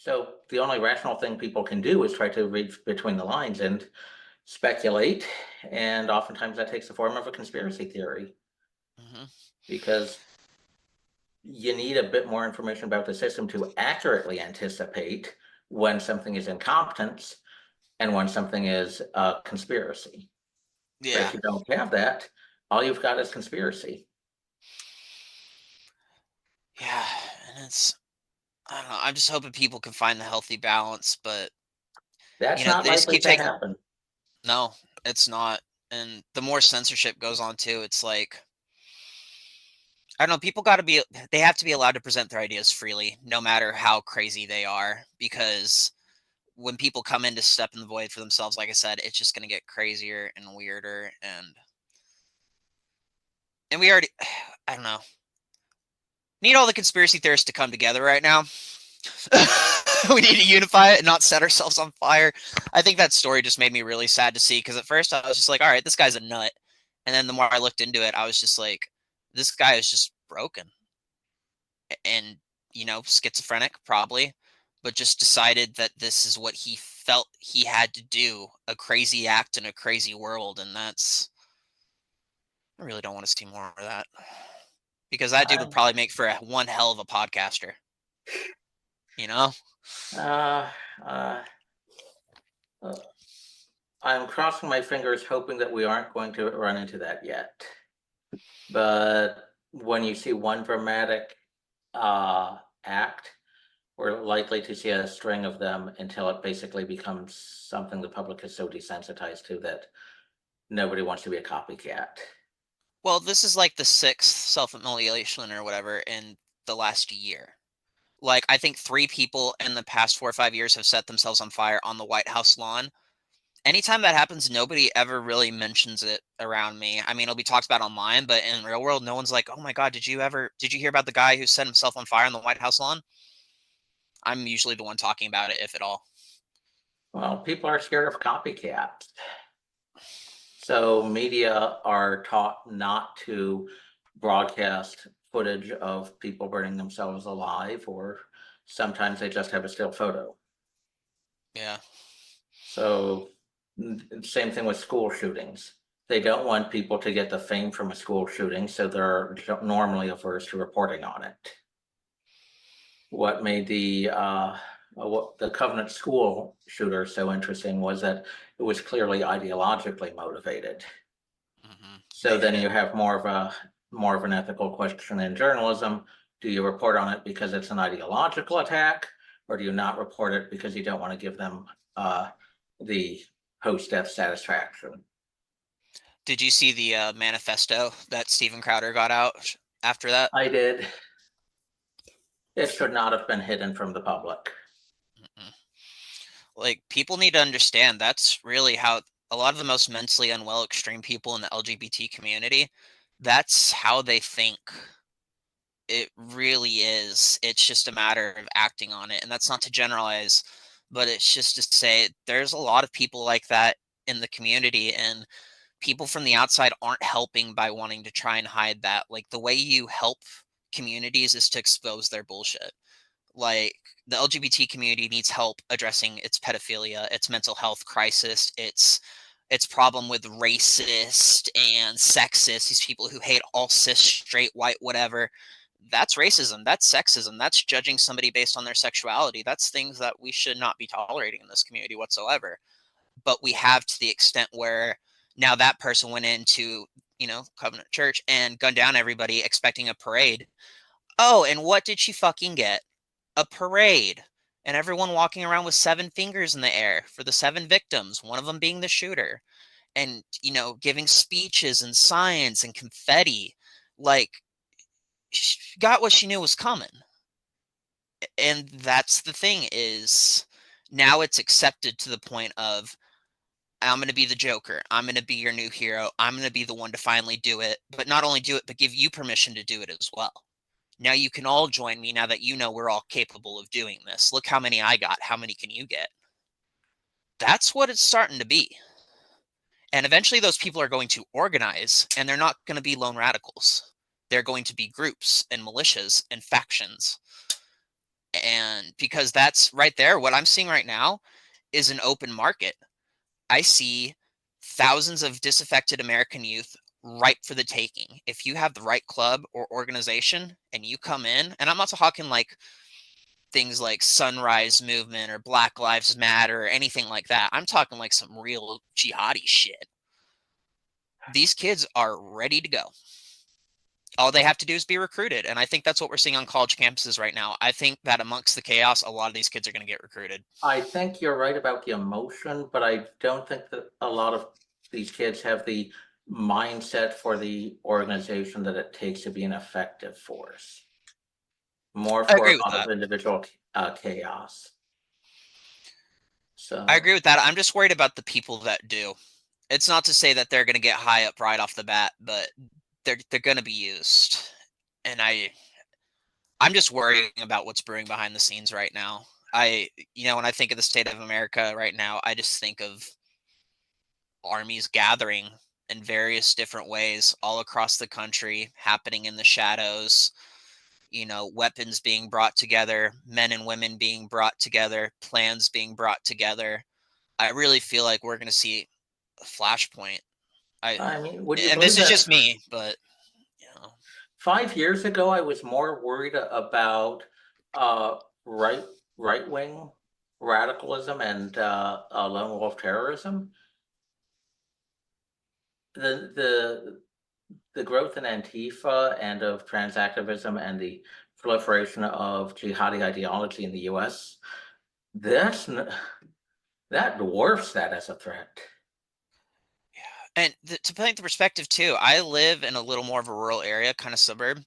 So the only rational thing people can do is try to read between the lines and speculate, and oftentimes that takes the form of a conspiracy theory Hmm. because you need a bit more information about the system to accurately anticipate when something is incompetence and when something is a conspiracy. But Yeah. if you don't have that, all you've got is conspiracy. Yeah. And I don't know. I'm just hoping people can find the healthy balance, but, That's not they just likely keep to taking, happen. no, it's not. And the more censorship goes on too, it's like, I don't know, people got to be, they have to be allowed to present their ideas freely, no matter how crazy they are, because when people come in to step in the void for themselves, like I said, it's just going to get crazier and weirder. And we already, I don't know, need all the conspiracy theorists to come together right now. We need to unify it and not set ourselves on fire. I think that story just made me really sad to see because at first I was just like, all right, this guy's a nut. And then the more I looked into it, I was just like, this guy is just broken and, schizophrenic probably, but just decided that this is what he felt he had to do, a crazy act in a crazy world. And I really don't want to see more of that because that dude would I, probably make for one hell of a podcaster, you know? uh, uh, uh, I'm crossing my fingers, hoping that we aren't going to run into that yet. But when you see one dramatic act, we're likely to see a string of them until it basically becomes something the public is so desensitized to that nobody wants to be a copycat. Well, this is like the sixth self-immolation or whatever in the last year. Like, I think three people in the past 4 or 5 years have set themselves on fire on the White House lawn. Anytime that happens, nobody ever really mentions it around me. I mean, it'll be talked about online, but in real world, no one's like, "Oh my God, did you hear about the guy who set himself on fire on the White House lawn?" I'm usually the one talking about it, if at all. Well, people are scared of copycats. So media are taught not to broadcast footage of people burning themselves alive, or sometimes they just have a still photo. Yeah. So, same thing with school shootings. They don't want people to get the fame from a school shooting, so they're normally averse to reporting on it. What made the Covenant school shooter so interesting was that it was clearly ideologically motivated. Hmm. So then you have more of an ethical question in journalism. Do you report on it because it's an ideological attack, or do you not report it because you don't want to give them the post-death satisfaction? Did you see the manifesto that Steven Crowder got out after that? I did. It should not have been hidden from the public. Mm-mm. Like, people need to understand that's really how a lot of the most mentally unwell extreme people in the LGBT community, that's how they think. It really is. It's just a matter of acting on it. And that's not to generalize, but it's just to say there's a lot of people like that in the community, and people from the outside aren't helping by wanting to try and hide that. Like, the way you help communities is to expose their bullshit. Like, the LGBT community needs help addressing its pedophilia, its mental health crisis, its problem with racist and sexist, these people who hate all cis, straight, white, whatever. That's racism, that's sexism, that's judging somebody based on their sexuality. That's things that we should not be tolerating in this community whatsoever. But we have, to the extent where now that person went into, Covenant Church and gunned down everybody expecting a parade. Oh, and what did she fucking get? A parade, and everyone walking around with seven fingers in the air for the seven victims, one of them being the shooter, and giving speeches and signs and confetti. Like, she got what she knew was coming. And that's the thing, is now it's accepted to the point of, I'm going to be the Joker, I'm going to be your new hero, I'm going to be the one to finally do it, but not only do it, but give you permission to do it as well. Now you can all join me now that we're all capable of doing this. Look how many I got. How many can you get? That's what it's starting to be. And eventually those people are going to organize, and they're not going to be lone radicals. They're going to be groups and militias and factions. And because that's right there, what I'm seeing right now is an open market. I see thousands of disaffected American youth ripe for the taking. If you have the right club or organization and you come in, and I'm not talking like things like Sunrise Movement or Black Lives Matter or anything like that. I'm talking like some real jihadi shit. These kids are ready to go. All they have to do is be recruited. And I think that's what we're seeing on college campuses right now. I think that amongst the chaos, a lot of these kids are going to get recruited. I think you're right about the emotion, but I don't think that a lot of these kids have the mindset for the organization that it takes to be an effective force. More I for agree a with lot that. of individual chaos. I So agree with that. I'm just worried about the people that do. It's not to say that they're going to get high up right off the bat, but they're going to be used. And I'm just worrying about what's brewing behind the scenes right now. When I think of the state of America right now, I just think of armies gathering in various different ways all across the country, happening in the shadows, weapons being brought together, men and women being brought together, plans being brought together. I really feel like we're going to see a flashpoint. I I mean, would you and believe this is that just me, but you know, 5 years ago I was more worried about uh, right right wing radicalism and lone wolf terrorism? The growth in Antifa and of trans activism and the proliferation of jihadi ideology in the US, that's that dwarfs that as a threat. and to paint the perspective too, I live in a little more of a rural area, kind of suburb.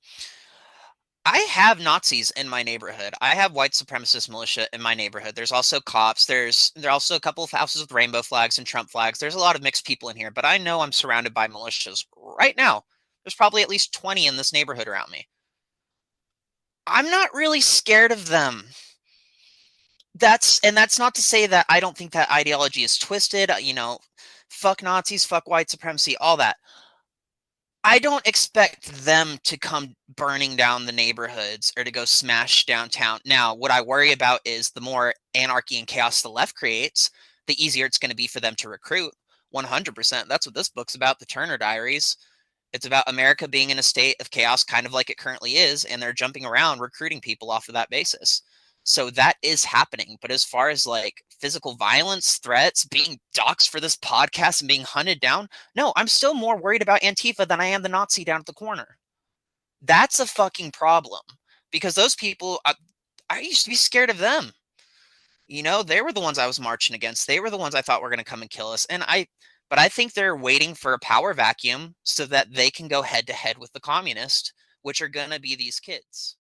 I have Nazis in my neighborhood. I have white supremacist militia in my neighborhood. There's also cops. There are also a couple of houses with rainbow flags and Trump flags. There's a lot of mixed people in here, but I know I'm surrounded by militias right now. There's probably at least 20 in this neighborhood around me. I'm not really scared of them. That's not to say that I don't think that ideology is twisted, fuck Nazis, fuck white supremacy, all that. I don't expect them to come burning down the neighborhoods or to go smash downtown. Now, what I worry about is the more anarchy and chaos the left creates, the easier it's going to be for them to recruit. 100%. That's what this book's about, the Turner Diaries. It's about America being in a state of chaos, kind of like it currently is, and they're jumping around recruiting people off of that basis. So that is happening. But as far as like physical violence, threats, being doxxed for this podcast and being hunted down, no, I'm still more worried about Antifa than I am the Nazi down at the corner. That's a fucking problem because those people, I used to be scared of them. They were the ones I was marching against. They were the ones I thought were going to come and kill us. But I think they're waiting for a power vacuum so that they can go head to head with the communist, which are going to be these kids.